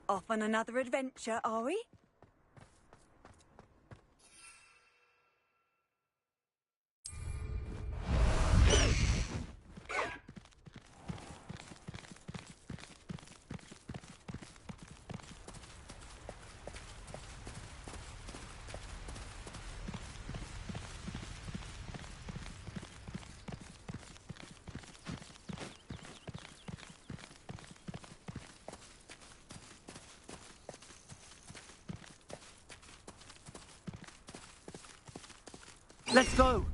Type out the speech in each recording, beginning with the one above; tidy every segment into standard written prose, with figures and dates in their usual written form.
Off on another adventure, are we? Let's go!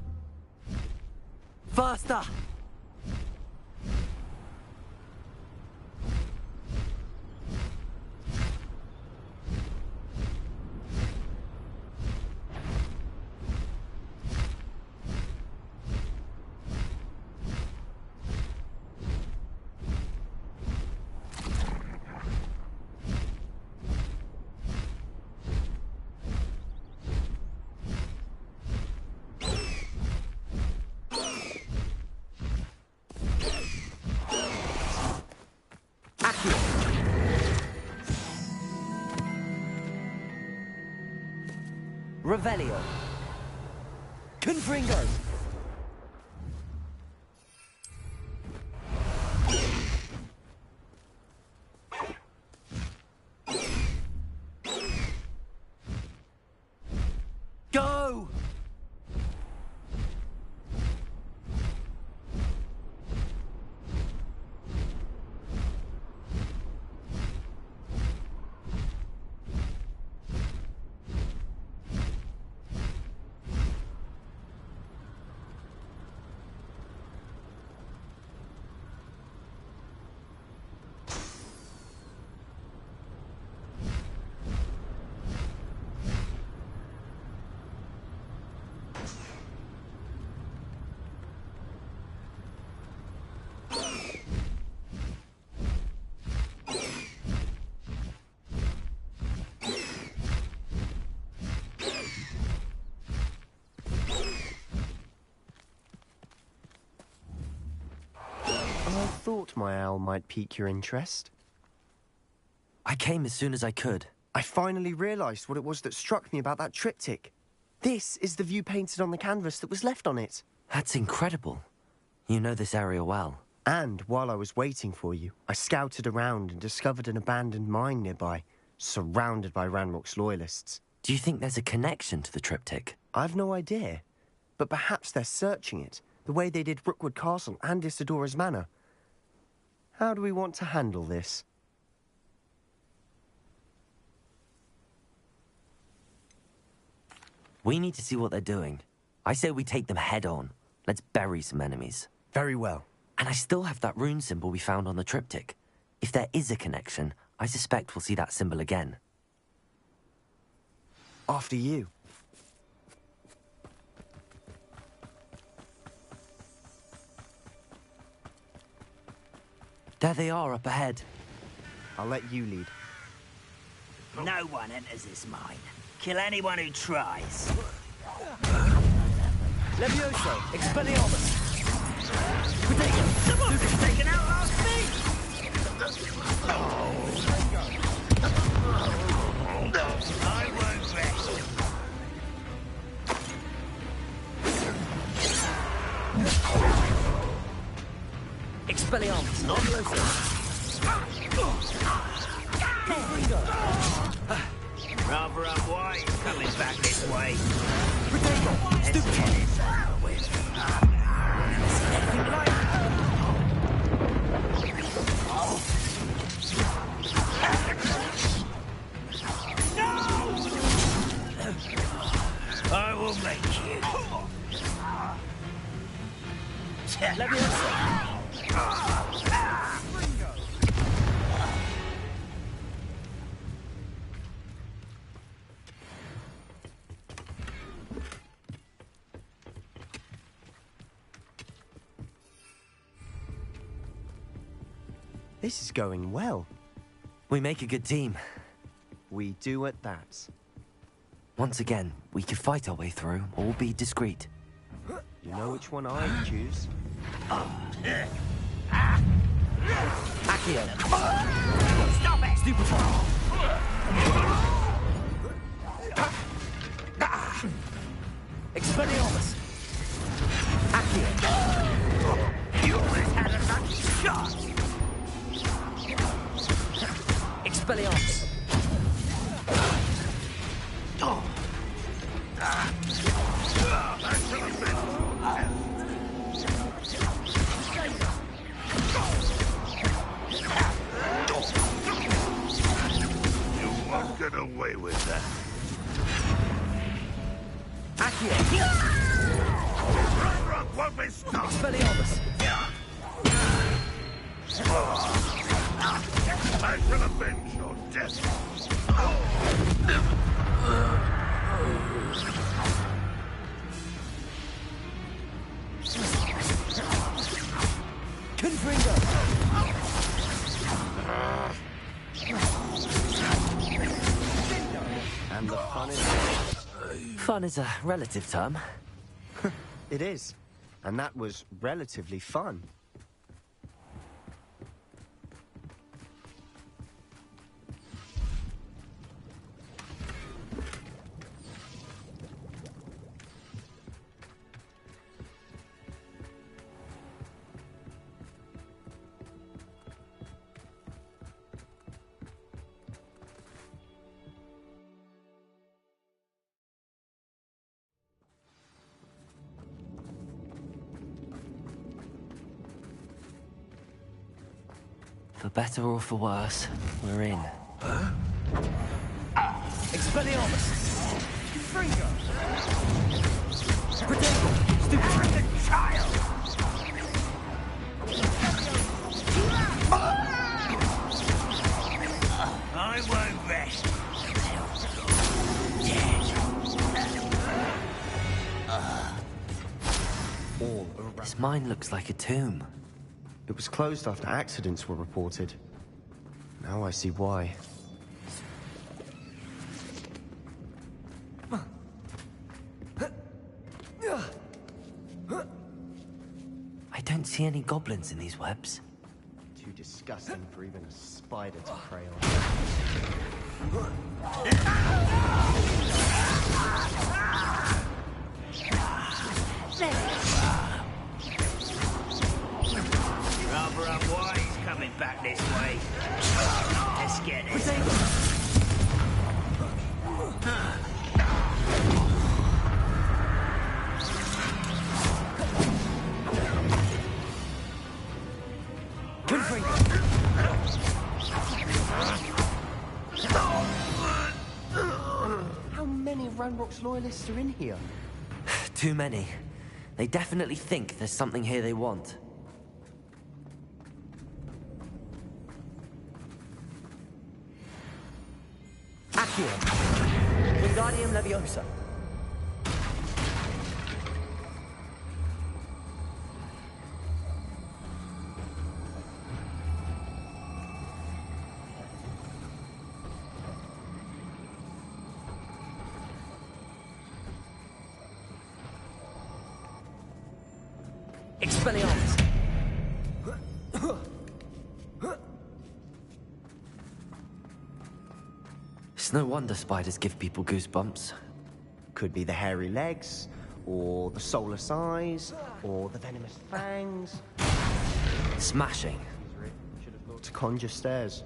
Faster! Revelio. Confringo. Go! I thought my owl might pique your interest. I came as soon as I could. I finally realised what it was that struck me about that triptych. This is the view painted on the canvas that was left on it. That's incredible. You know this area well. And while I was waiting for you, I scouted around and discovered an abandoned mine nearby, surrounded by Ranrock's loyalists. Do you think there's a connection to the triptych? I've no idea, but perhaps they're searching it, the way they did Rookwood Castle and Isidora's Manor. How do we want to handle this? We need to see what they're doing. I say we take them head on. Let's bury some enemies. Very well. And I still have that rune symbol we found on the triptych. If there is a connection, I suspect we'll see that symbol again. After you. There they are up ahead. I'll let you lead. No one enters this mine. Kill anyone who tries. Levioso, Expelliarmus! Someone was taken out last week! I won't rest. Expelliarmus, Armloso! Rather unwise coming back this way. I will make you. This is going well. We make a good team. We do at that. Once again, we could fight our way through, or be discreet. You know which one I'd choose. Accio! Stop it! Stupefy! Expelliarmus! Accio! You always had a lucky shot! Expelliarmus! You won't get away with that. Accio! Rock won't be stopped. Expelliarmus! I shall avenge your death. Confringo! And the fun is... Fun is a relative term. It is. And that was relatively fun. For better or for worse, we're in. Expelliarmus! Confringo! Protego! Stupid child! I won't rest. All around. This mine looks like a tomb. It was closed after accidents were reported. Now I see why. I don't see any goblins in these webs. Too disgusting for even a spider to prey on. Rather unwise coming back this way. Let's get it. How many Ranrock's loyalists are in here? Too many. They definitely think there's something here they want. Accio! Wingardium Leviosa! Expelliarmus! It's no wonder spiders give people goosebumps. Could be the hairy legs, or the soulless eyes, or the venomous fangs. Smashing. Should have thought to conjure stairs.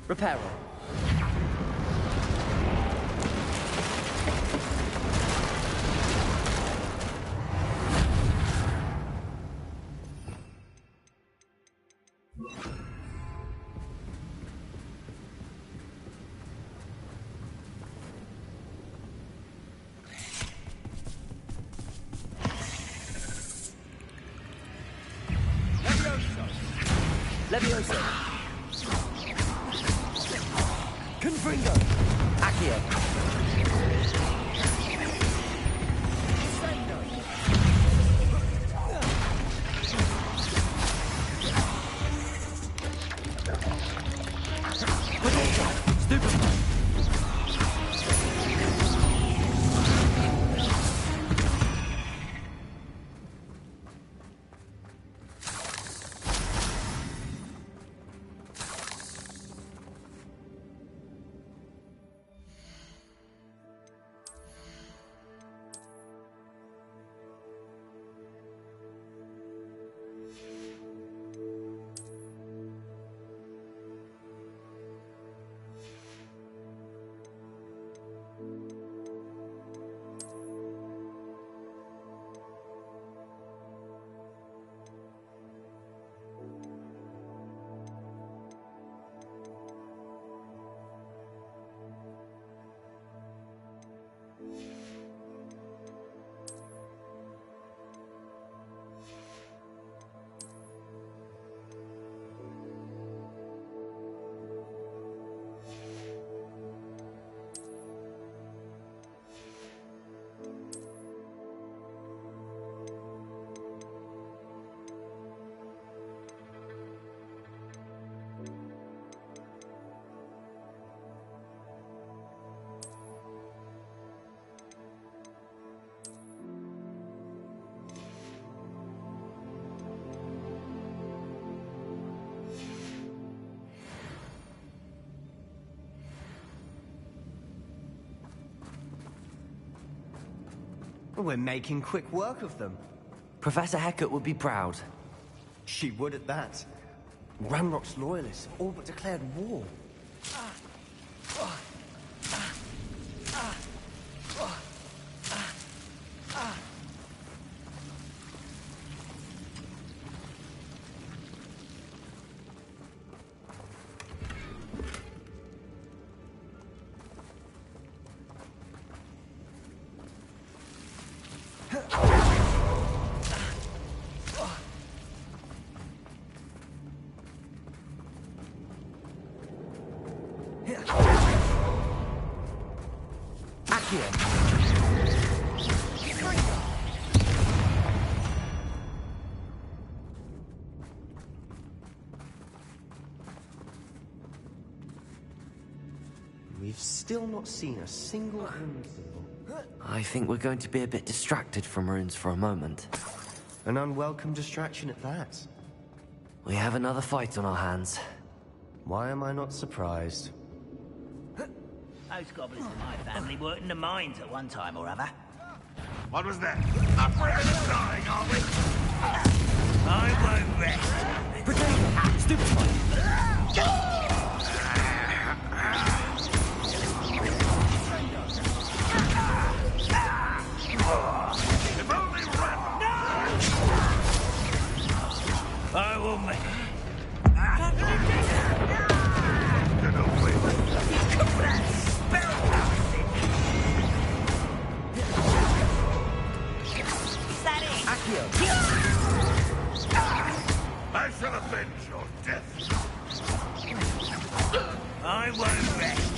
Reparo. Leviosa! Confringo! Accio! We're making quick work of them. Professor Hecat would be proud. She would at that. Ranrock's loyalists have all but declared war. We've still not seen a single rune symbol. I think we're going to be a bit distracted from runes for a moment. An unwelcome distraction at that. We have another fight on our hands. Why am I not surprised? Those goblins in my family worked in the mines at one time or other. What was that? Afraid of dying, are we? I won't rest. Potato! Stupefy! If only Ren... I will make... Get away with that. I shall avenge your death. I won't rest.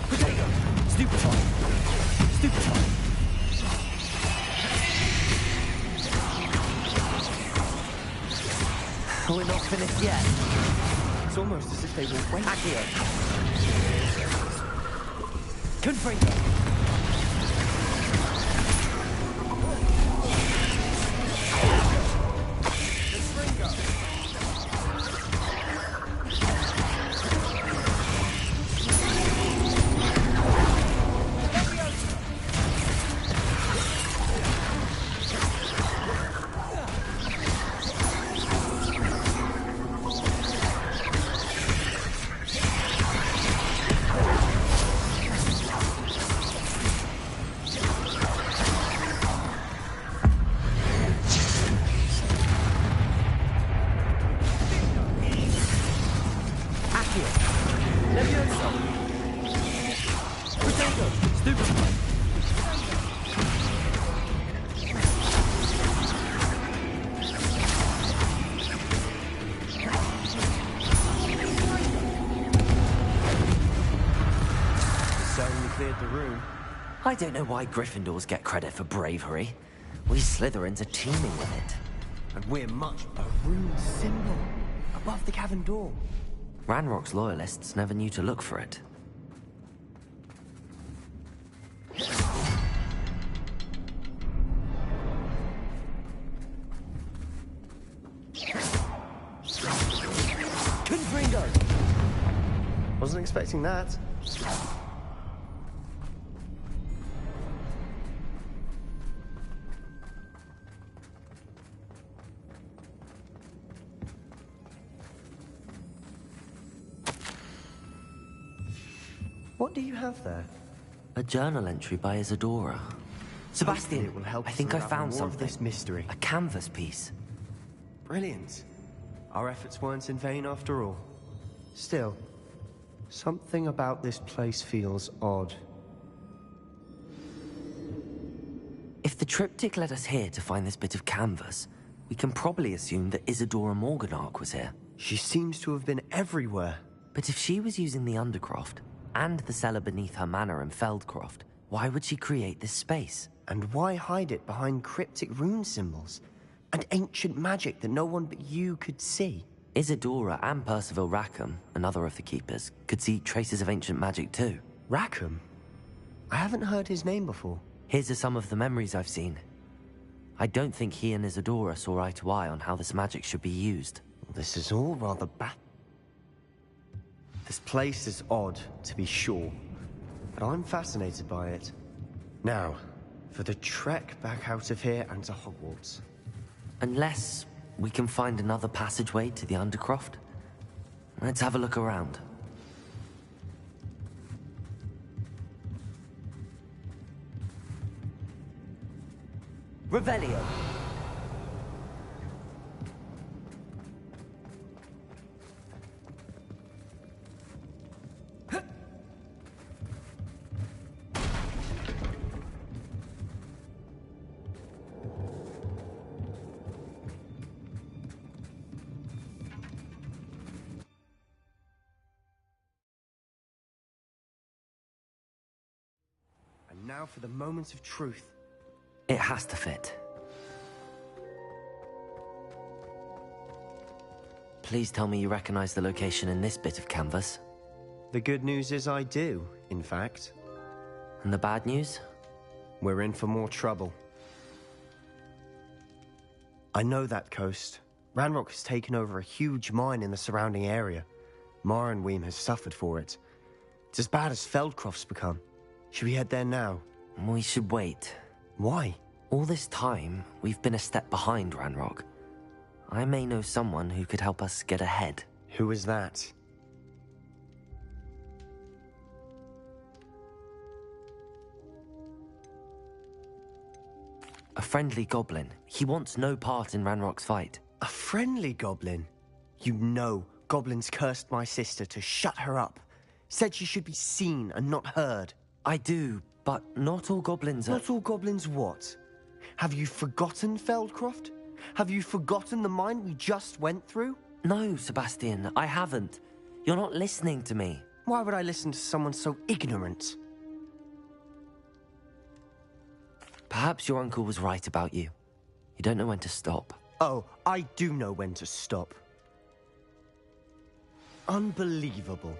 Potato! Stupefy! Stupefy! We're not finished yet. It's almost as if they were waiting. Accio! Confringo! I don't know why Gryffindors get credit for bravery. We Slytherins are teeming with it. And we're much a rune symbol above the cavern door. Ranrock's loyalists never knew to look for it. Confringo! Wasn't expecting that. What do you have there? A journal entry by Isadora. Sebastian, It will help I us think I unravel found more of something. this mystery. A canvas piece. Brilliant. Our efforts weren't in vain after all. Still, something about this place feels odd. If the triptych led us here to find this bit of canvas, we can probably assume that Isadora Morganach was here. She seems to have been everywhere. But if she was using the Undercroft, and the cellar beneath her manor in Feldcroft, why would she create this space? And why hide it behind cryptic rune symbols? And ancient magic that no one but you could see? Isadora and Percival Rackham, another of the Keepers, could see traces of ancient magic too. Rackham? I haven't heard his name before. His are some of the memories I've seen. I don't think he and Isadora saw eye to eye on how this magic should be used. This is all rather This place is odd, to be sure. but I'm fascinated by it. Now, for the trek back out of here and to Hogwarts. Unless we can find another passageway to the Undercroft. Let's have a look around. Revelio. And now for the moments of truth. It has to fit. Please tell me you recognize the location in this bit of canvas. The good news is I do, in fact. And the bad news? We're in for more trouble. I know that coast. Ranrock has taken over a huge mine in the surrounding area. Mornweem has suffered for it. It's as bad as Feldcroft's become. Should we head there now? We should wait. Why? All this time, we've been a step behind Ranrock. I may know someone who could help us get ahead. Who is that? A friendly goblin. He wants no part in Ranrock's fight. A friendly goblin? You know, goblins cursed my sister to shut her up. Said she should be seen and not heard. I do, but not all goblins are... Not all goblins what? Have you forgotten Feldcroft? Have you forgotten the mine we just went through? No, Sebastian, I haven't. You're not listening to me. Why would I listen to someone so ignorant? Perhaps your uncle was right about you. You don't know when to stop. Oh, I do know when to stop. Unbelievable.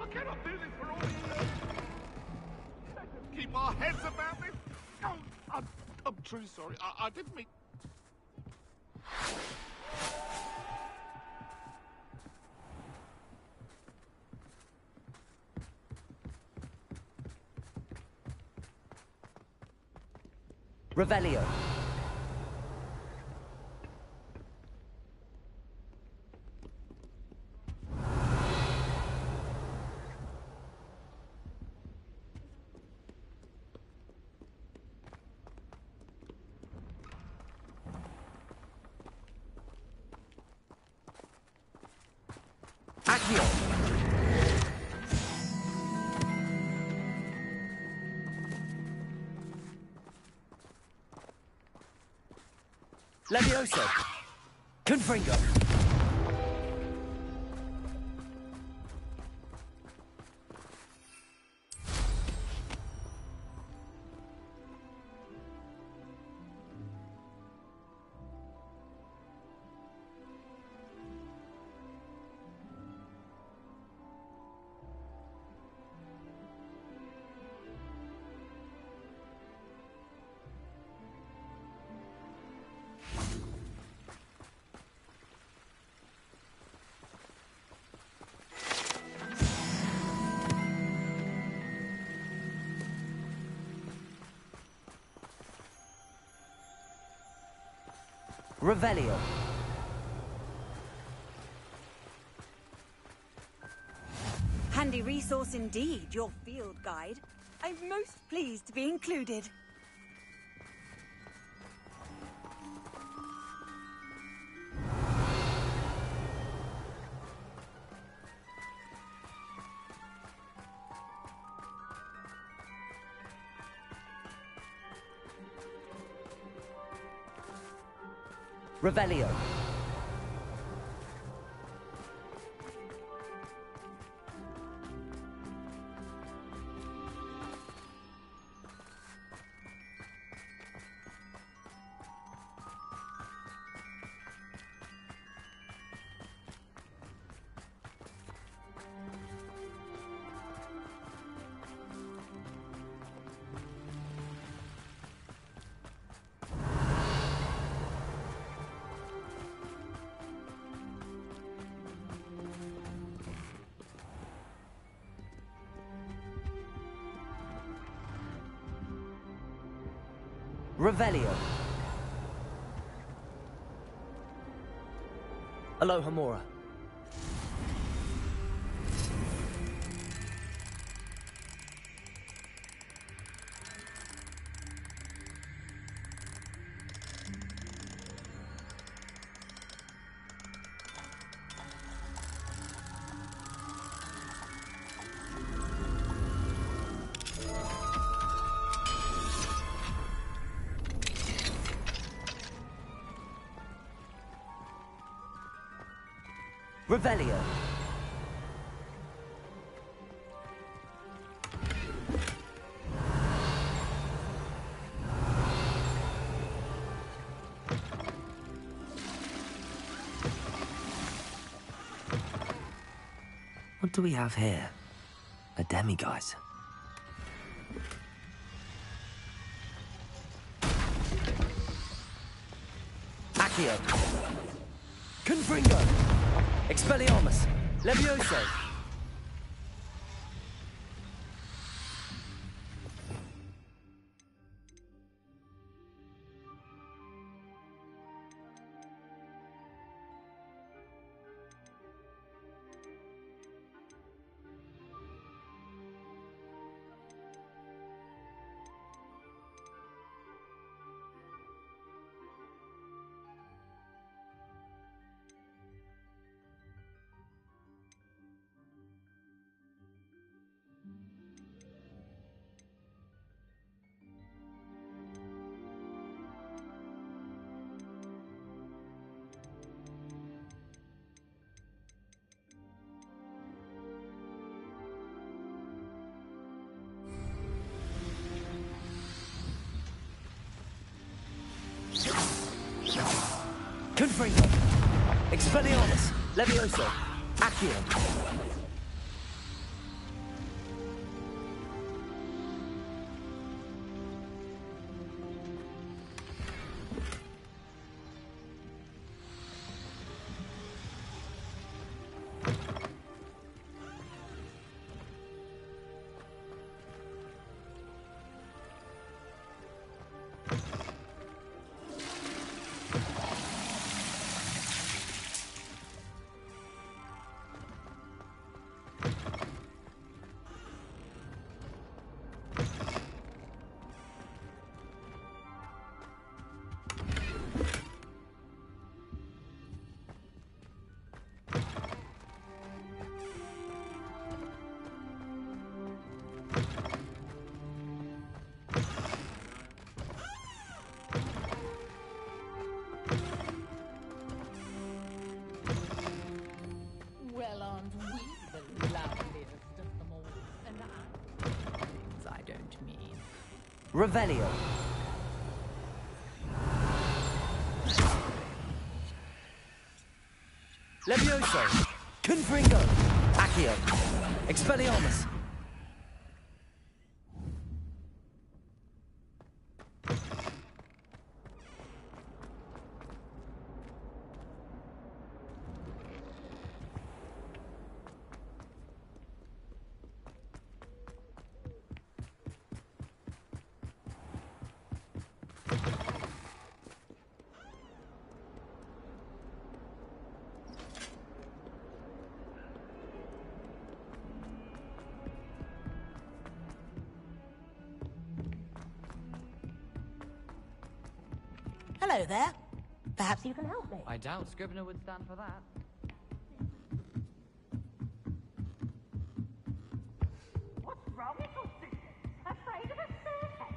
Cannot do this for all of you. Keep our heads about this. Oh, I'm truly sorry. I didn't mean... Revelio. Accio. Levioso. Confringo. Revelio. Handy resource indeed, your field guide. I'm most pleased to be included. Revelio. Revelio. Aloha Mora. Revelio. What do we have here? A demiguise. Accio. Confringo. Expelliarmus! Levioso! Confringo! Expelliarmus! Levioso! Accio! Well, aren't we the loveliest of them all? And I don't mean. Revelio! Levioso! Confringo! Accio! Expelliarmus! Hello there. Perhaps you can help me. I doubt Scrivener would stand for that. What's wrong with your sisters? Afraid of a staircase?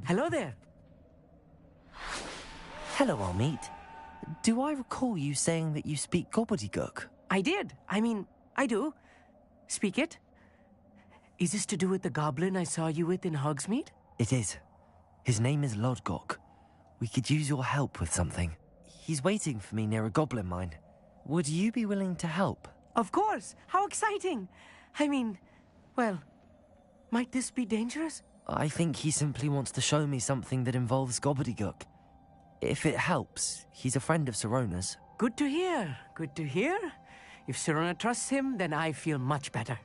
Hello there. Hello, Almeet. Do I recall you saying that you speak gobbledygook? I did. I mean, I do. Speak it. Is this to do with the goblin I saw you with in Hogsmeade? It is. His name is Lodgok. We could use your help with something. He's waiting for me near a goblin mine. Would you be willing to help? Of course. How exciting. I mean, well, might this be dangerous? I think he simply wants to show me something that involves gobbledygook. If it helps, he's a friend of Sirona's. Good to hear. Good to hear. If Sirona trusts him, then I feel much better.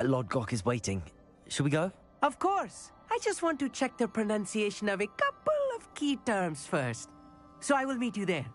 Lodgok is waiting. Shall we go? Of course. I just want to check the pronunciation of a couple of key terms first. So I will meet you there.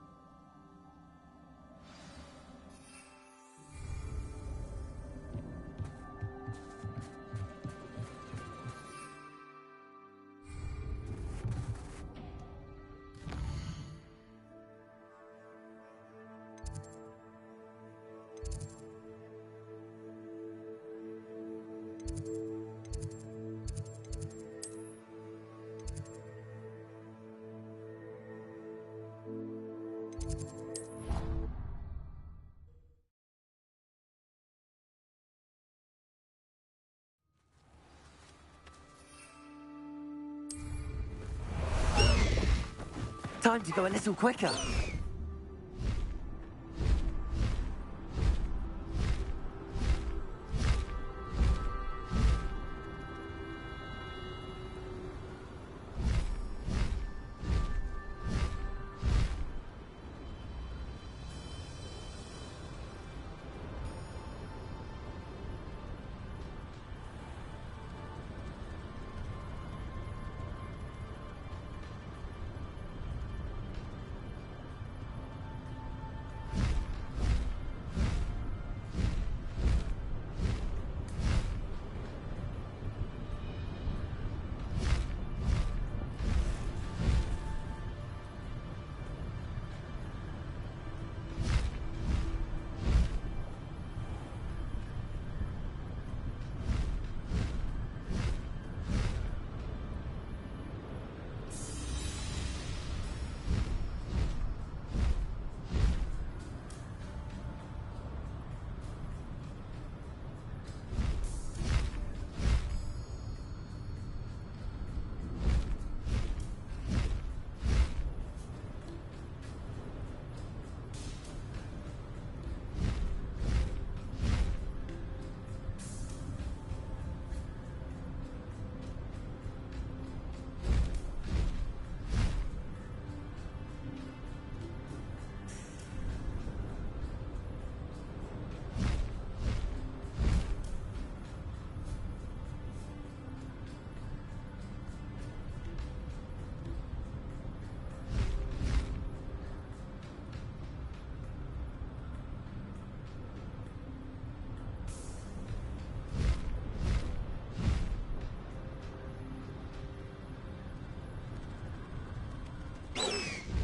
Time to go a little quicker.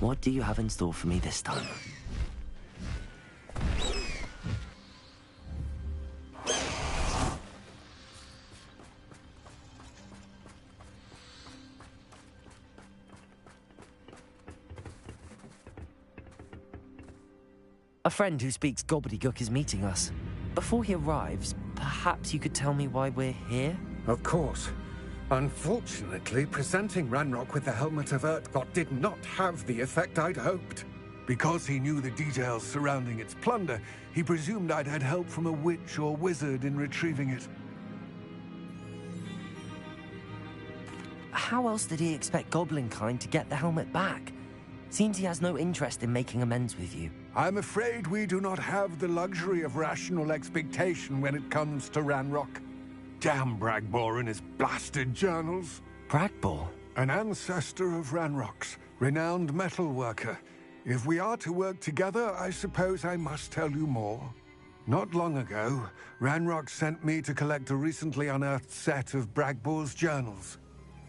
What do you have in store for me this time? A friend who speaks gobbledygook is meeting us. Before he arrives, perhaps you could tell me why we're here? Of course. Unfortunately, presenting Ranrock with the Helmet of Urtkot did not have the effect I'd hoped. Because he knew the details surrounding its plunder, he presumed I'd had help from a witch or wizard in retrieving it. How else did he expect Goblinkind to get the helmet back? Seems he has no interest in making amends with you. I'm afraid we do not have the luxury of rational expectation when it comes to Ranrock. Damn Bragbor and his blasted journals. Bragbor? An ancestor of Ranrock's, renowned metal worker. If we are to work together, I suppose I must tell you more. Not long ago, Ranrock sent me to collect a recently unearthed set of Bragbor's journals.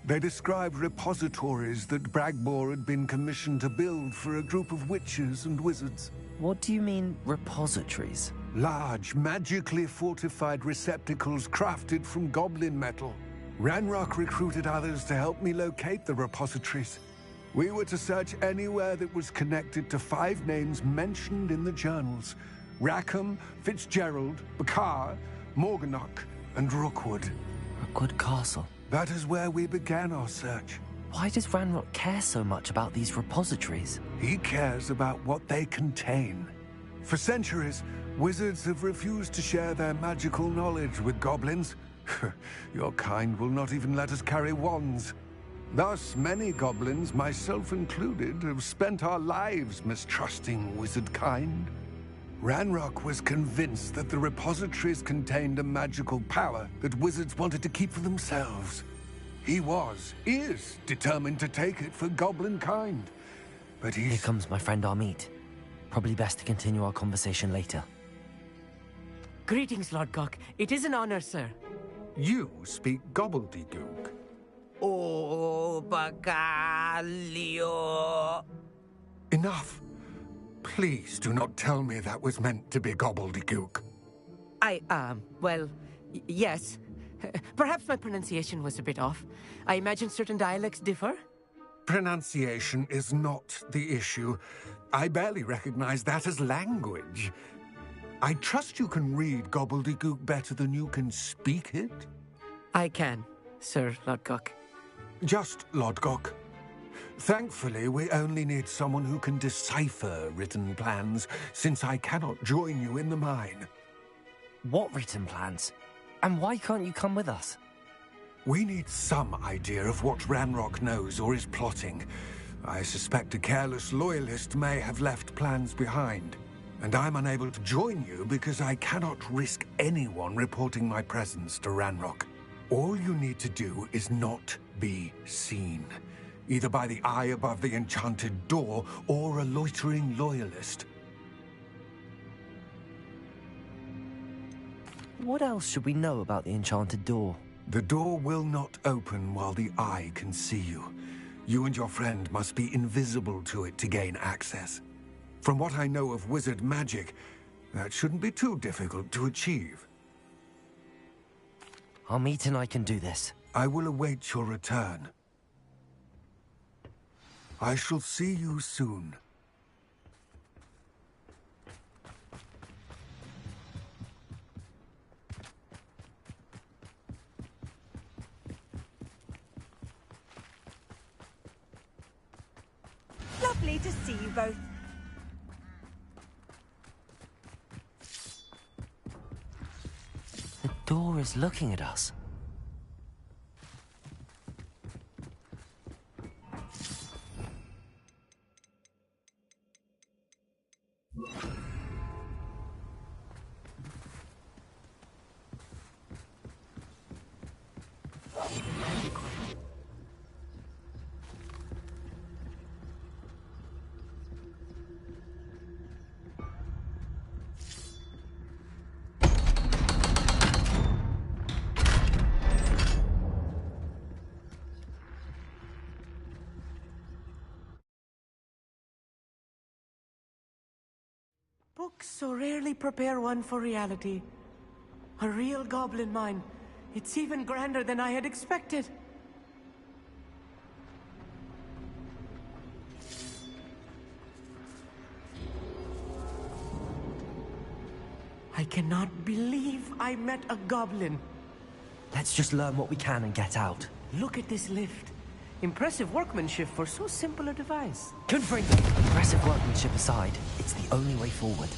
They described repositories that Bragbor had been commissioned to build for a group of witches and wizards. What do you mean, repositories? Large, magically fortified receptacles crafted from goblin metal. Ranrock recruited others to help me locate the repositories. We were to search anywhere that was connected to 5 names mentioned in the journals: Rackham, Fitzgerald, Bakar, Morganach, and Rookwood. Rookwood Castle. That is where we began our search. Why does Ranrock care so much about these repositories? He cares about what they contain. For centuries, wizards have refused to share their magical knowledge with goblins. Your kind will not even let us carry wands. Thus, many goblins, myself included, have spent our lives mistrusting wizard kind. Ranrock was convinced that the repositories contained a magical power that wizards wanted to keep for themselves. He is determined to take it for goblin kind. But Here comes my friend Amit. Probably best to continue our conversation later. Greetings, Lord Gok. It is an honor, sir. You speak gobbledygook. Oh, Bacalio. Enough. Please do not tell me that was meant to be gobbledygook. Well, yes. Perhaps my pronunciation was a bit off. I imagine certain dialects differ? Pronunciation is not the issue. I barely recognize that as language. I trust you can read gobbledygook better than you can speak it? I can, Sir Lodgok. Just Lodgok. Thankfully, we only need someone who can decipher written plans, since I cannot join you in the mine. What written plans? And why can't you come with us? We need some idea of what Ranrock knows or is plotting. I suspect a careless loyalist may have left plans behind. And I'm unable to join you because I cannot risk anyone reporting my presence to Ranrock. All you need to do is not be seen, either by the eye above the enchanted door or a loitering loyalist. What else should we know about the enchanted door? The door will not open while the eye can see you. You and your friend must be invisible to it to gain access. From what I know of wizard magic, that shouldn't be too difficult to achieve. Amit and I can do this. I will await your return. I shall see you soon. Lovely to see you both. The door is looking at us. Books so rarely prepare one for reality. A real goblin mine. It's even grander than I had expected. I cannot believe I met a goblin. Let's just learn what we can and get out. Look at this lift. Impressive workmanship for so simple a device. Confringo! Impressive workmanship aside, it's the only way forward.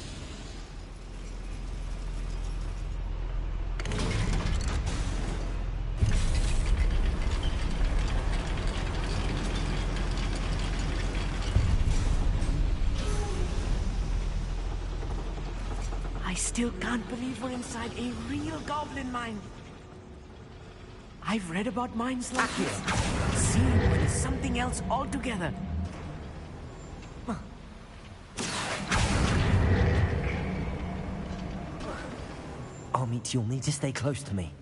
I still can't believe we're inside a real goblin mine. I've read about mines like this. Seeing one is something else altogether. Amit, you'll need to stay close to me.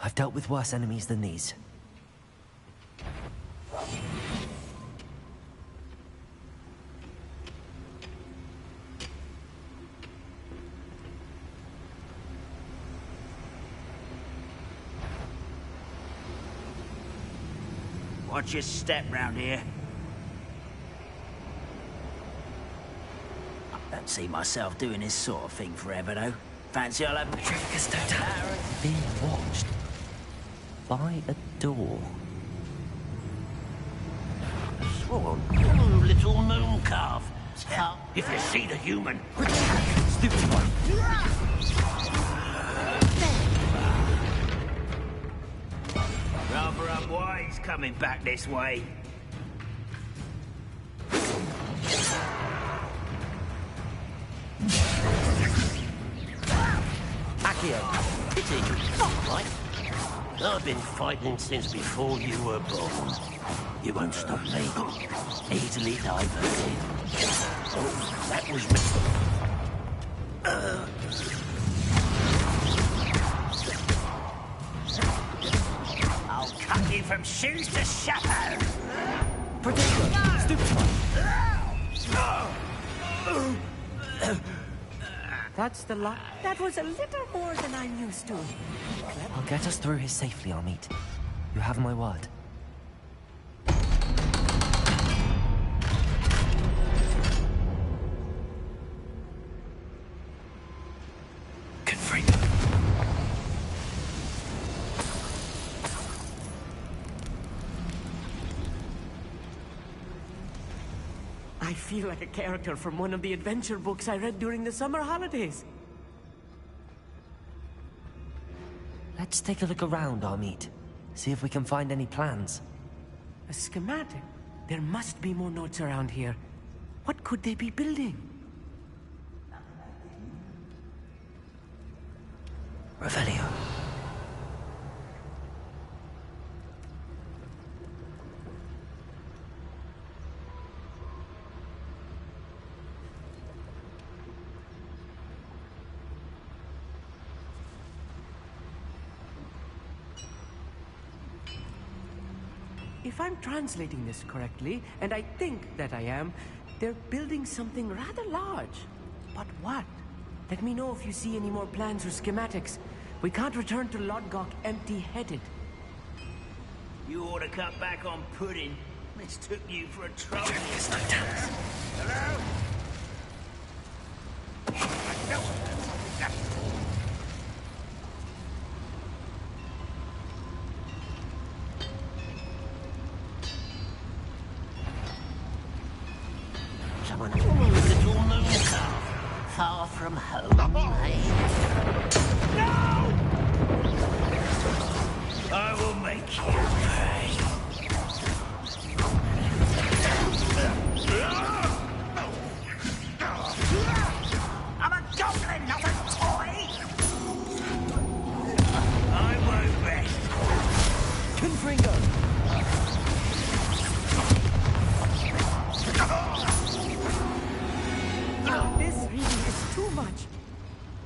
I've dealt with worse enemies than these. Watch your step round here. I don't see myself doing this sort of thing forever, though. Fancy I'll have Being watched by a door. Sworn. Little moon calf. If you see the human. Stupid one. Rather unwise coming back this way. Pity. Right. I've been fighting since before you were born. You won't stop me. Easily diverted. Oh, that was me. I'll cut you from shoes to shadow. Protego! Stupid one. That's the lot. That was a little more than I'm used to. I'll get us through here safely, Amit. You have my word. Confringo. I feel like a character from one of the adventure books I read during the summer holidays. Let's take a look around, Amit. See if we can find any plans. A schematic? There must be more notes around here. What could they be building? Revelio. If I'm translating this correctly, and I think that I am, they're building something rather large. But what? Let me know if you see any more plans or schematics. We can't return to Lodgok empty-headed. You ought to cut back on pudding. Mistook you for a troll. Hello? Someone, little moon calf, far from home, I will make you pay. I'm a goblin, not a toy! I won't rest. Confringo! This really is too much.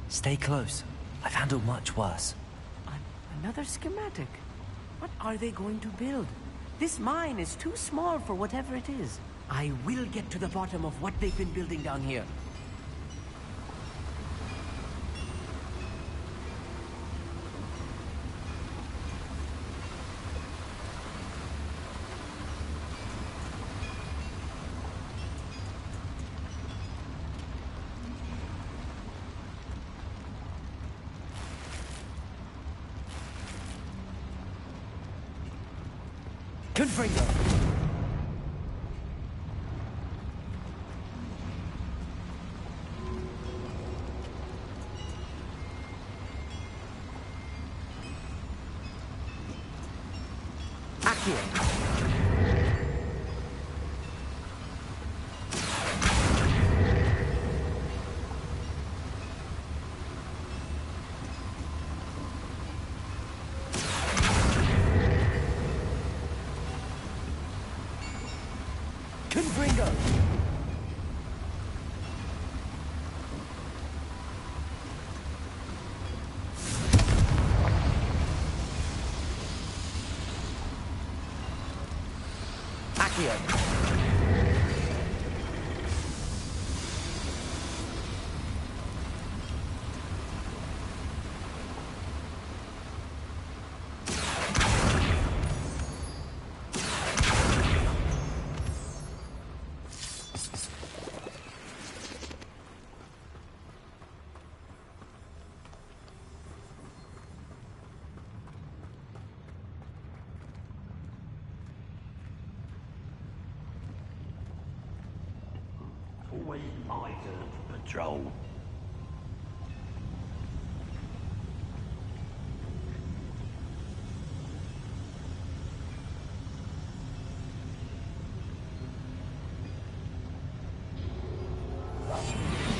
Stay close. I've handled much worse. Another schematic. What are they going to build? This mine is too small for whatever it is. I will get to the bottom of what they've been building down here. Confringo! Accio! Confringo! Accio! Always my turn to patrol.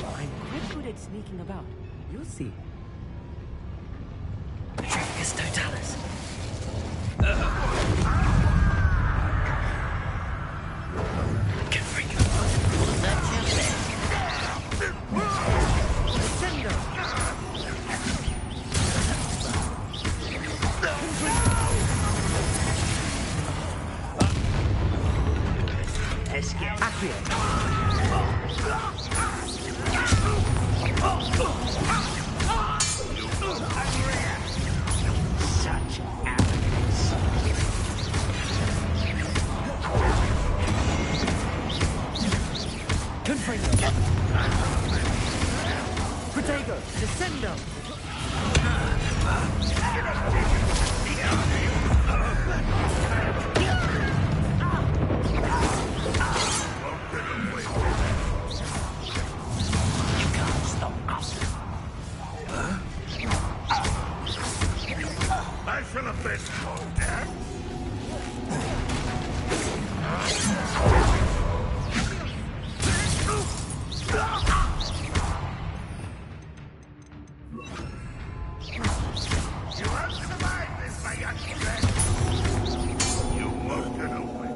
I'm quite good at sneaking about. You'll see. Petrificus Totalis! Confringo! Was that your best? Let's get such arrogance. Confringo! Protego! Descendo! You can't stop us. I shall have been called dead. You won't survive this, my young friend. You won't get away.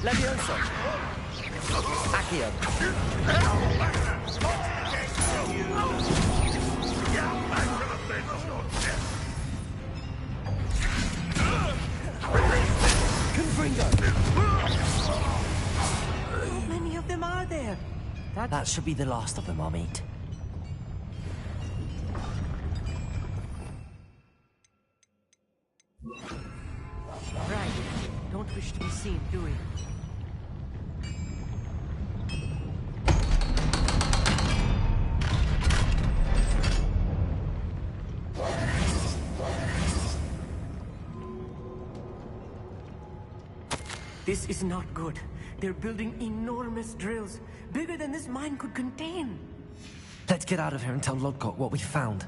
Levioso! Accio! Confringo! How many of them are there? That should be the last of them, I'll meet. Right. Don't wish to be seen, do we? This is not good. They're building enormous drills, bigger than this mine could contain. Let's get out of here and tell Lodgok what we found.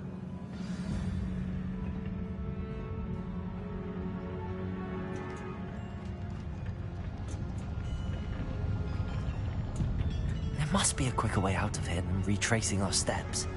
There must be a quicker way out of here than retracing our steps.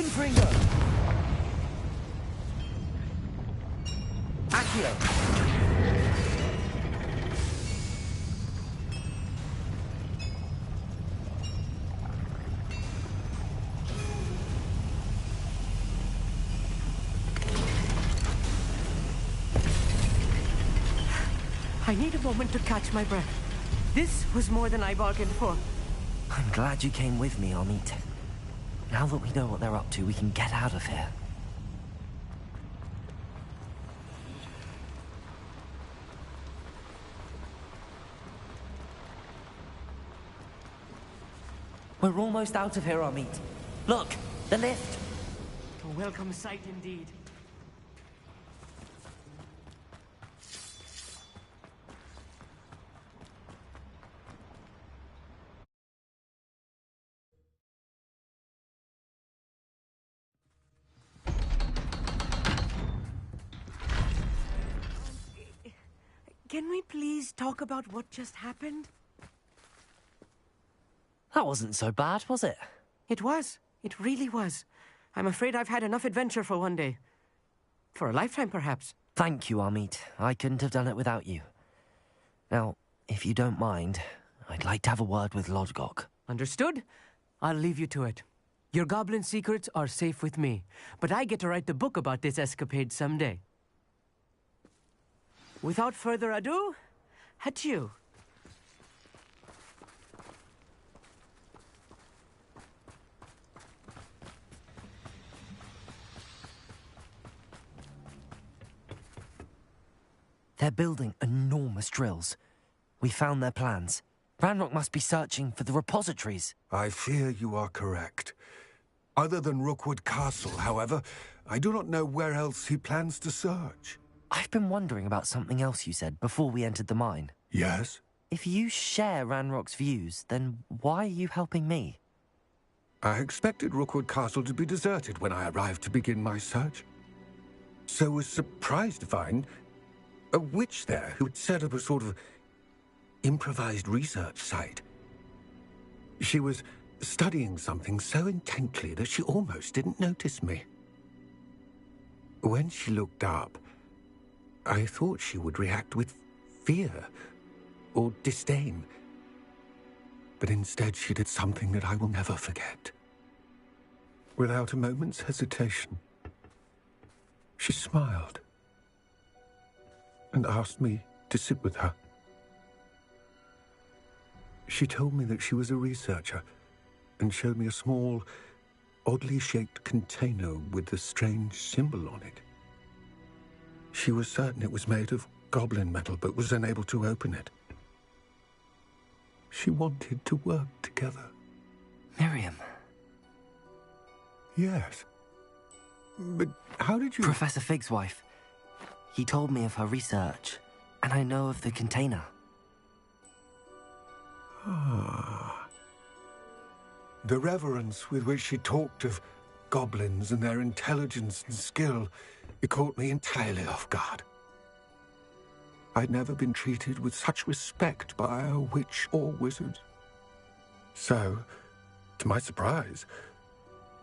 Pinfinger! Accio! I need a moment to catch my breath. This was more than I bargained for. I'm glad you came with me, Amit. Now that we know what they're up to, we can get out of here. We're almost out of here, Amit. Look, the lift. A welcome sight indeed. Can we please talk about what just happened? That wasn't so bad, was it? It was. It really was. I'm afraid I've had enough adventure for one day. For a lifetime, perhaps. Thank you, Amit. I couldn't have done it without you. Now, if you don't mind, I'd like to have a word with Lodgok. Understood? I'll leave you to it. Your goblin secrets are safe with me, but I get to write the book about this escapade someday. Without further ado, adieu. They're building enormous drills. We found their plans. Ranrock must be searching for the repositories. I fear you are correct. Other than Rookwood Castle, however, I do not know where else he plans to search. I've been wondering about something else you said before we entered the mine. Yes? If you share Ranrock's views, then why are you helping me? I expected Rookwood Castle to be deserted when I arrived to begin my search. So was surprised to find a witch there who had set up a sort of improvised research site. She was studying something so intently that she almost didn't notice me. When she looked up, I thought she would react with fear or disdain. But instead she did something that I will never forget. Without a moment's hesitation, she smiled and asked me to sit with her. She told me that she was a researcher and showed me a small, oddly shaped container with a strange symbol on it. She was certain it was made of goblin metal, but was unable to open it. She wanted to work together. Miriam. Yes. But how did you... Professor Fig's wife. He told me of her research, and I know of the container. Ah. The reverence with which she talked of goblins and their intelligence and skill, it caught me entirely off guard. I'd never been treated with such respect by a witch or wizard. So, to my surprise,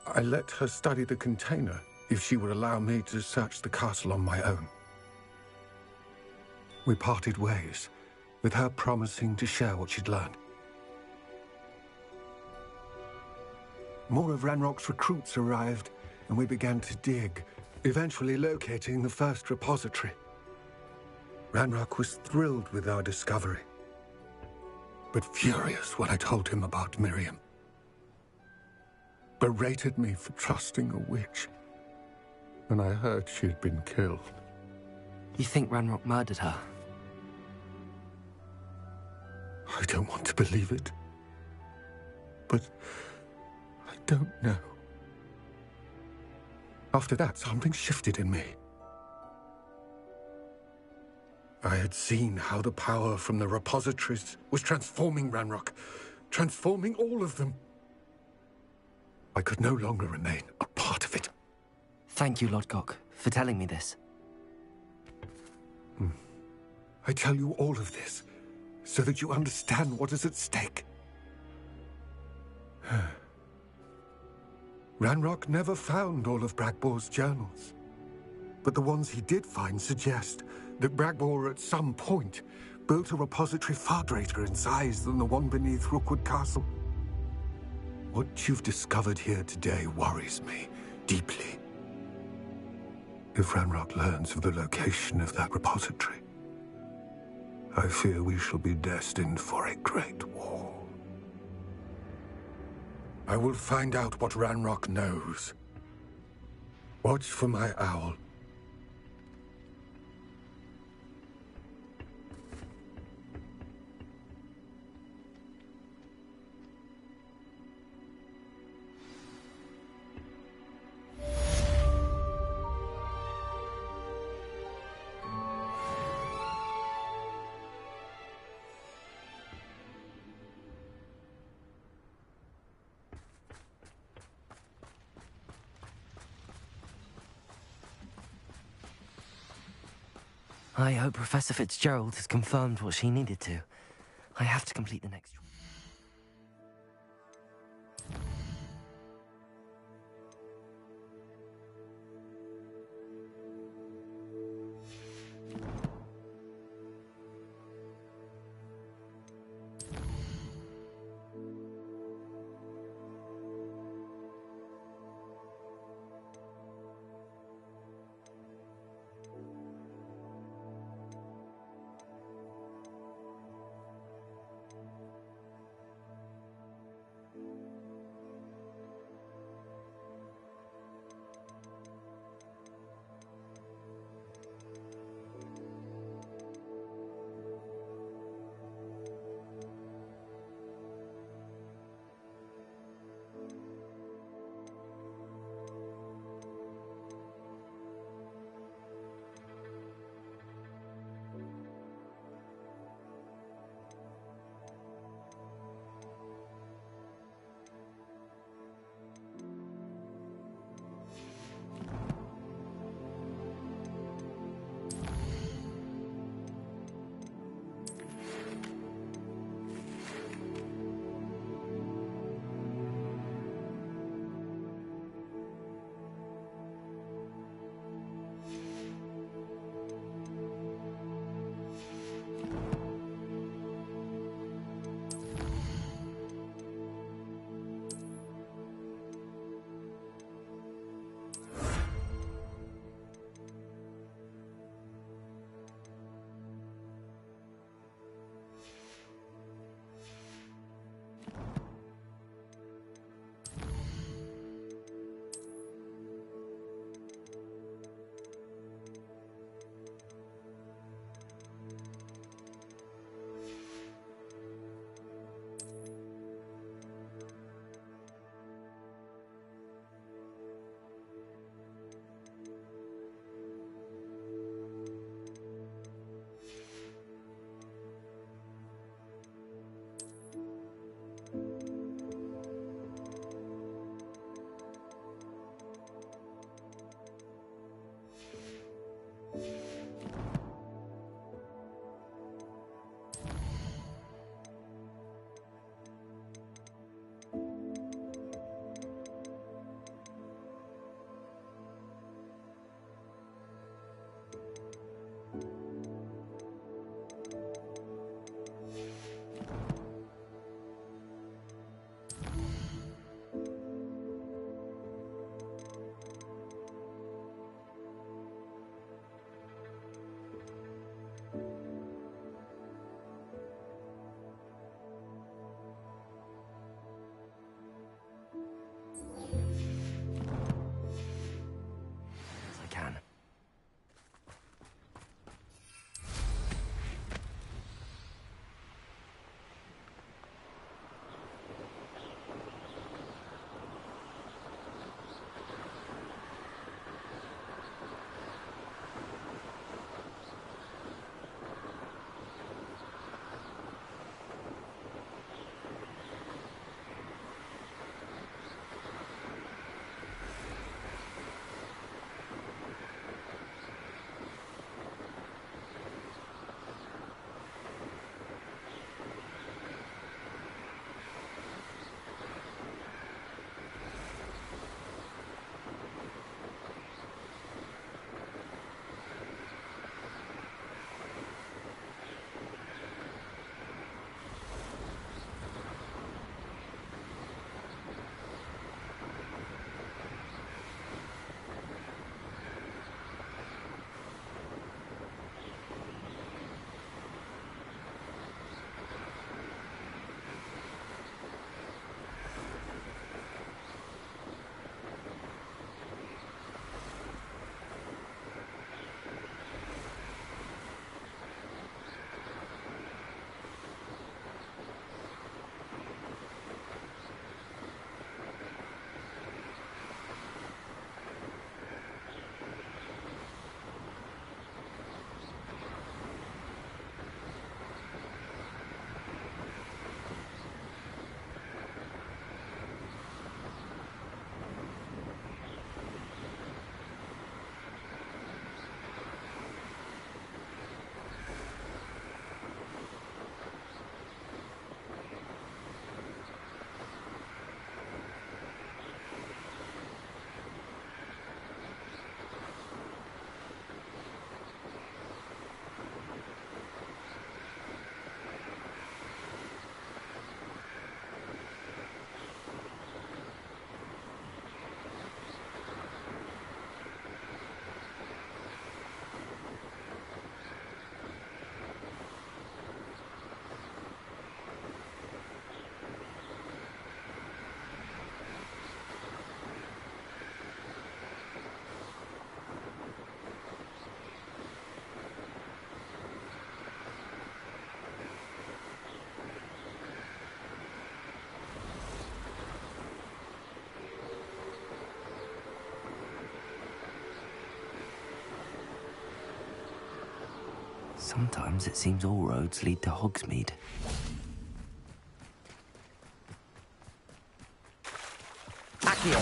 I let her study the container if she would allow me to search the castle on my own. We parted ways, with her promising to share what she'd learned. More of Ranrock's recruits arrived, and we began to dig, eventually locating the first repository. Ranrock was thrilled with our discovery, but furious when I told him about Miriam. Berated me for trusting a witch when I heard she had been killed. You think Ranrock murdered her? I don't want to believe it, but I don't know. After that, something shifted in me. I had seen how the power from the repositories was transforming Ranrock, transforming all of them. I could no longer remain a part of it. Thank you, Lodgok, for telling me this. I tell you all of this so that you understand what is at stake. Ranrock never found all of Bragbor's journals. But the ones he did find suggest that Bragbor at some point built a repository far greater in size than the one beneath Rookwood Castle. What you've discovered here today worries me deeply. If Ranrock learns of the location of that repository, I fear we shall be destined for a great war. I will find out what Ranrock knows. Watch for my owl. I hope Professor Fitzgerald has confirmed what she needed to. I have to complete the next... Sometimes it seems all roads lead to Hogsmeade. Accio!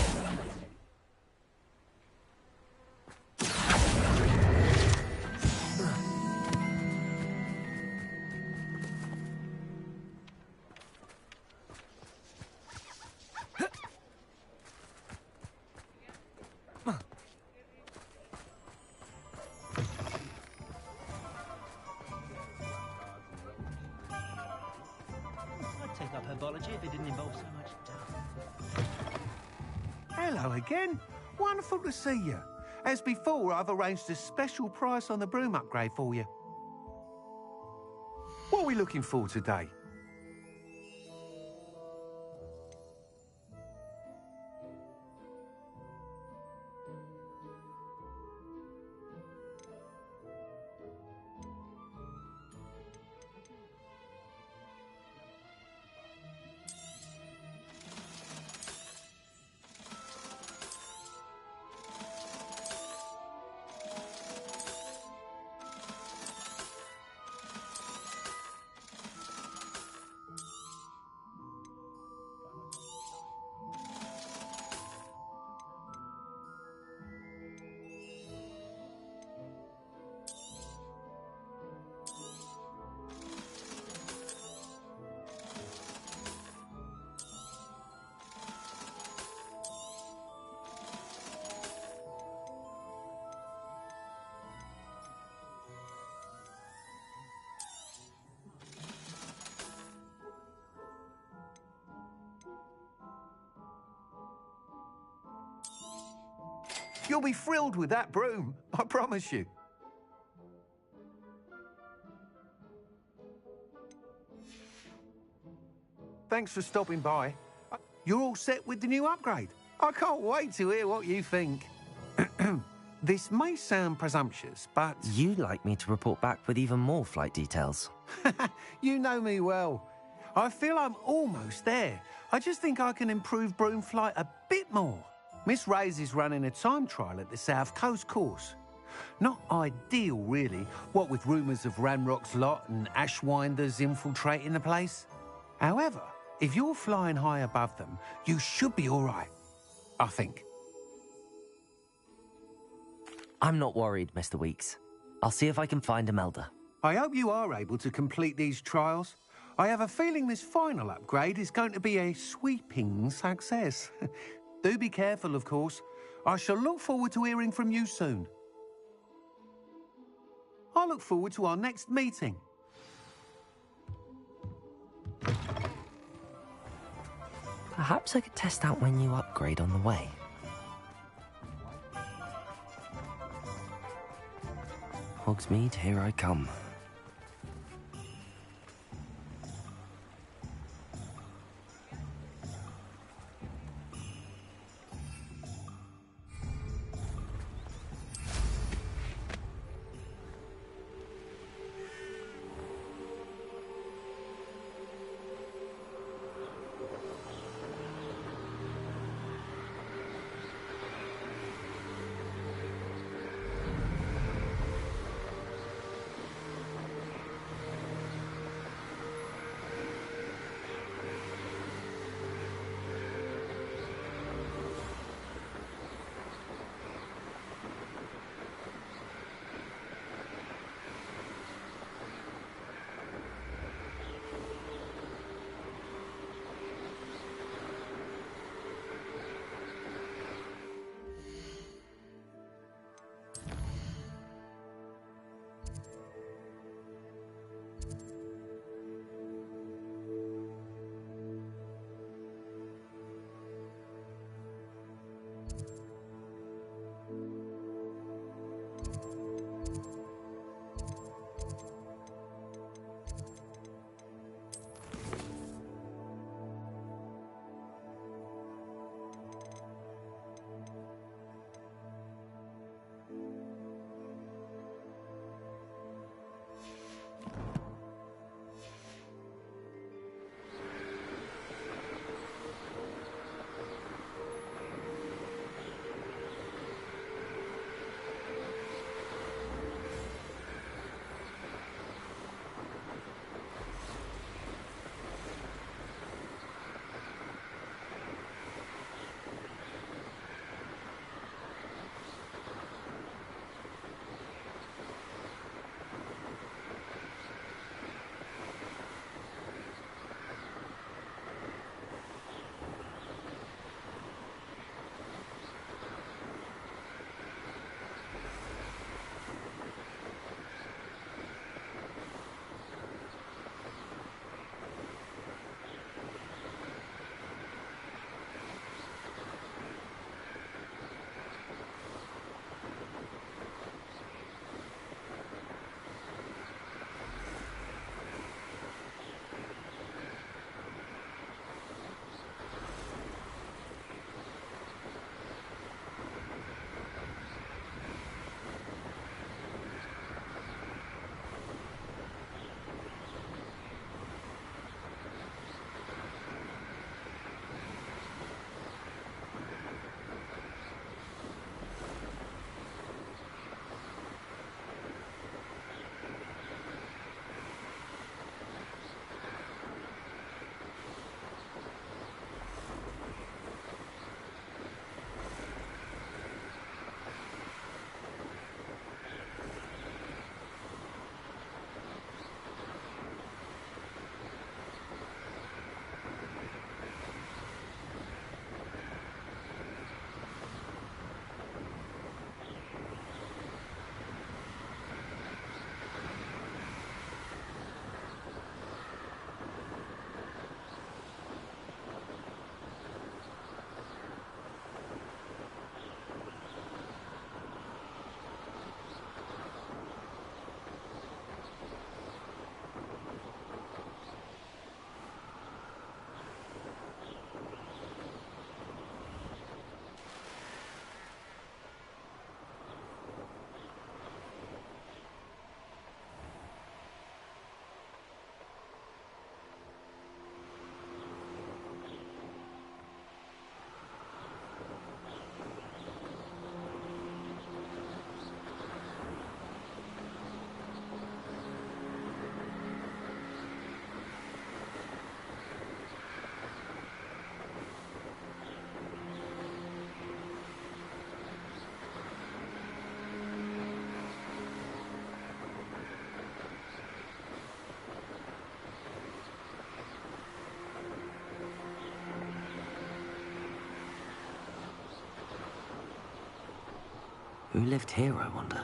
I'd take up herbology if it didn't involve so much dust. Hello again. Wonderful to see you. As before, I've arranged a special price on the broom upgrade for you. What are we looking for today? You'll be thrilled with that broom, I promise you. Thanks for stopping by. You're all set with the new upgrade. I can't wait to hear what you think. This may sound presumptuous, but... You'd like me to report back with even more flight details. You know me well. I feel I'm almost there. I just think I can improve broom flight a bit more. Miss Ray's is running a time trial at the South Coast course. Not ideal, really, what with rumours of Ranrock's lot and Ashwinders infiltrating the place. However, if you're flying high above them, you should be all right, I think. I'm not worried, Mr. Weeks. I'll see if I can find Imelda. I hope you are able to complete these trials. I have a feeling this final upgrade is going to be a sweeping success. Do be careful, of course. I shall look forward to hearing from you soon. I look forward to our next meeting. Perhaps I could test out my new upgrade on the way. Hogsmeade, here I come. Who lived here, I wonder?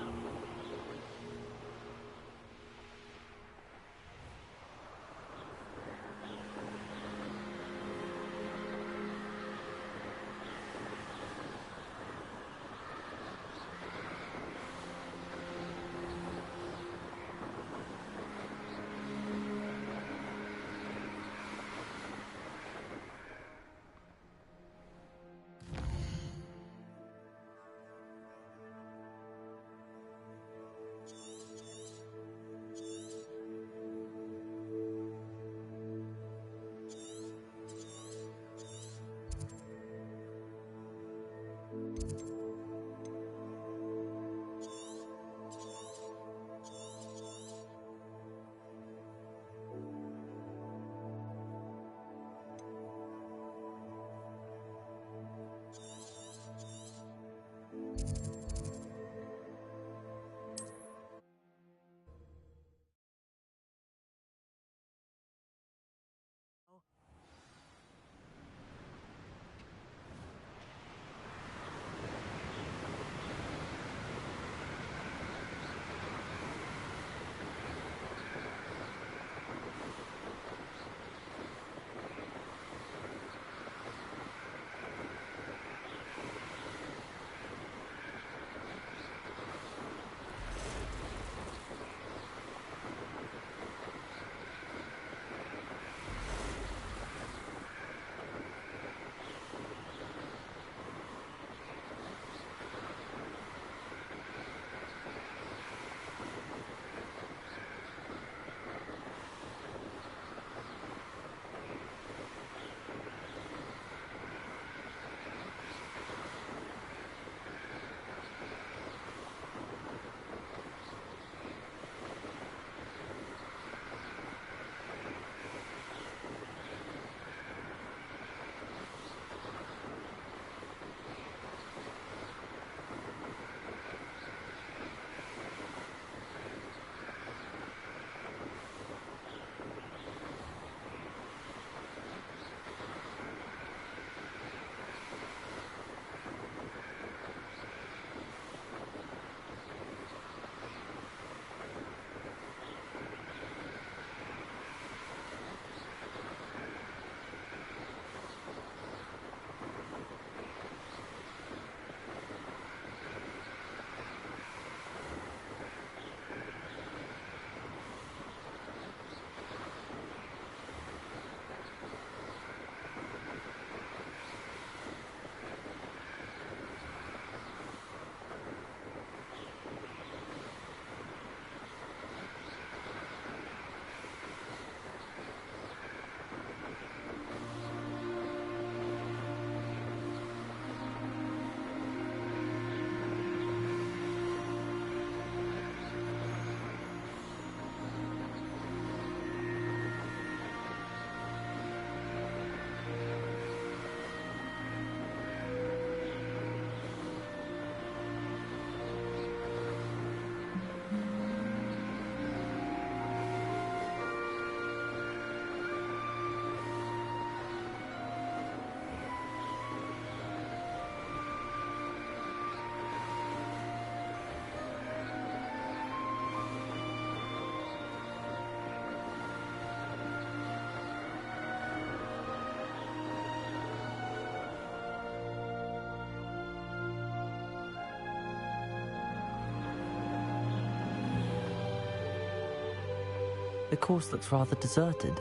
The course looks rather deserted.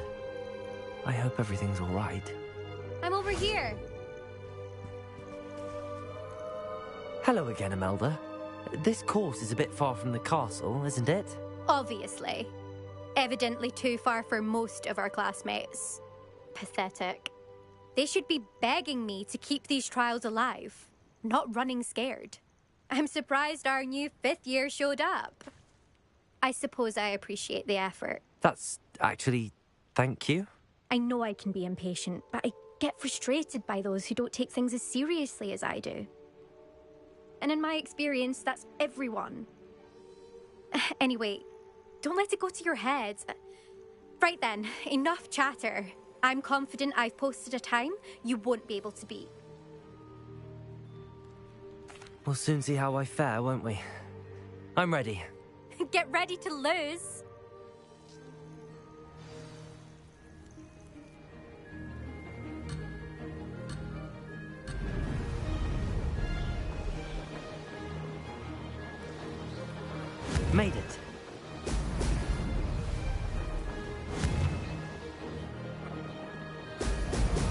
I hope everything's all right. I'm over here. Hello again, Imelda. This course is a bit far from the castle, isn't it? Obviously. Evidently too far for most of our classmates. Pathetic. They should be begging me to keep these trials alive, not running scared. I'm surprised our new 5th year showed up. I suppose I appreciate the effort. That's actually... thank you. I know I can be impatient, but I get frustrated by those who don't take things as seriously as I do. And in my experience, that's everyone. Anyway, don't let it go to your head. Right then, enough chatter. I'm confident I've posted a time you won't be able to beat. We'll soon see how I fare, won't we? I'm ready. Get ready to lose. Made it.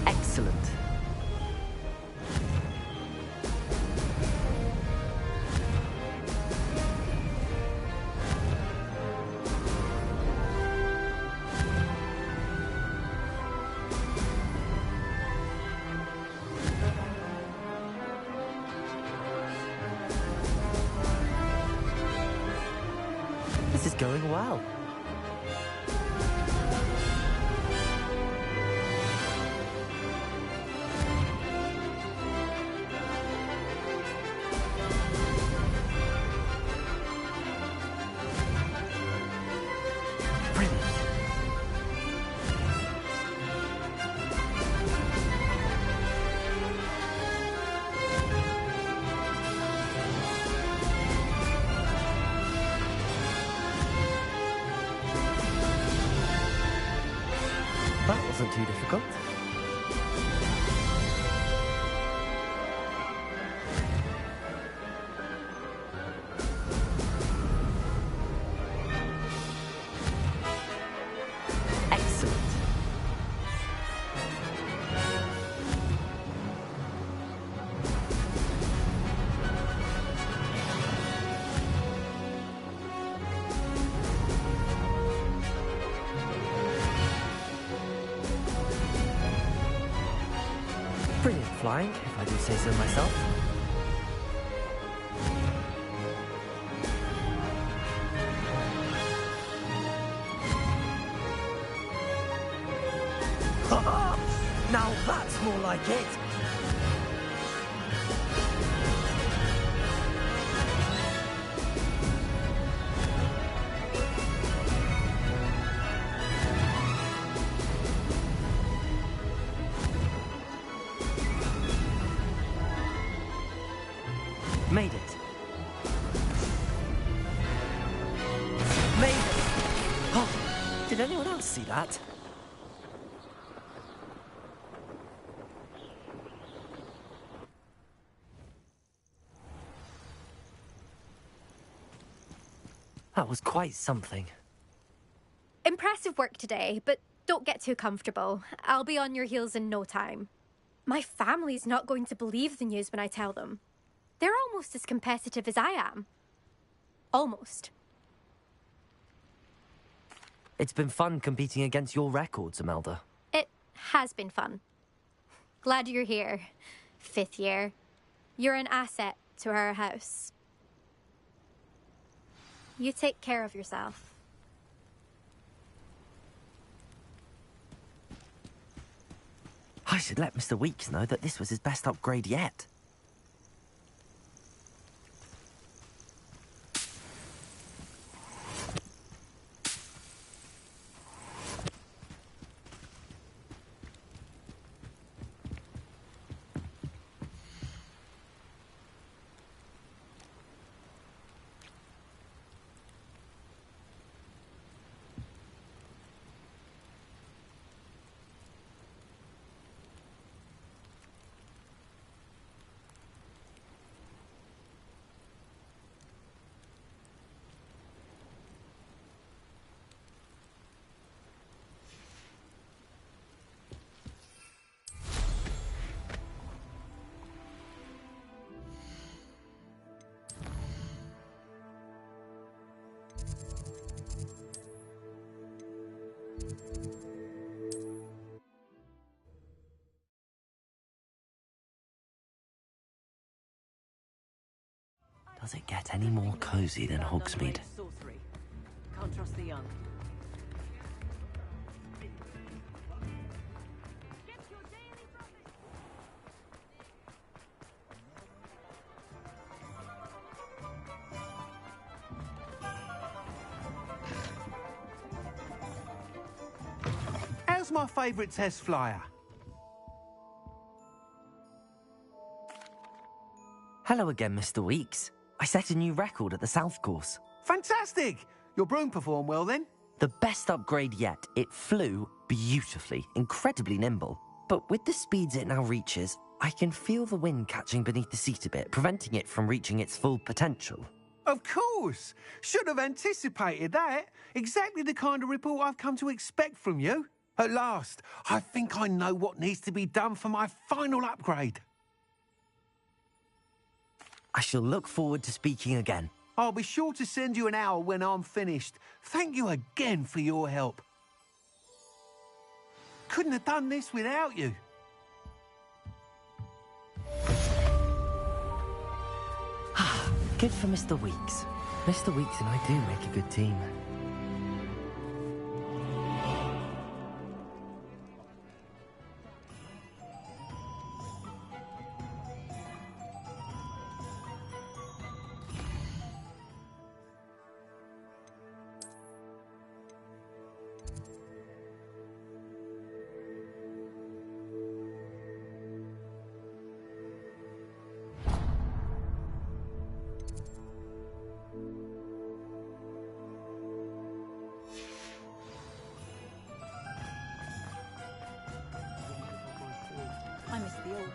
Excellent. This is going well. Brilliant. That wasn't too difficult. Excellent. Brilliant flying, if I do say so myself. Now that's more like it. Made it. Made it. Oh, did anyone else see that? That was quite something. Impressive work today, but don't get too comfortable. I'll be on your heels in no time. My family's not going to believe the news when I tell them. They're almost as competitive as I am. Almost. It's been fun competing against your records, Imelda. It has been fun. Glad you're here. 5th year. You're an asset to our house. You take care of yourself. I should let Mr. Weeks know that this was his best upgrade yet. Does it get any more cozy than Hogsmeade? Can't trust the young. How's my favourite test flyer? Hello again, Mr. Weeks. I set a new record at the South Course. Fantastic! Your broom performed well then? The best upgrade yet. It flew beautifully, incredibly nimble. But with the speeds it now reaches, I can feel the wind catching beneath the seat a bit, preventing it from reaching its full potential. Of course! Should have anticipated that. Exactly the kind of report I've come to expect from you. At last, I think I know what needs to be done for my final upgrade. I shall look forward to speaking again. I'll be sure to send you an hour when I'm finished. Thank you again for your help. Couldn't have done this without you. Good for Mr. Weeks. Mr. Weeks and I do make a good team. I miss the old.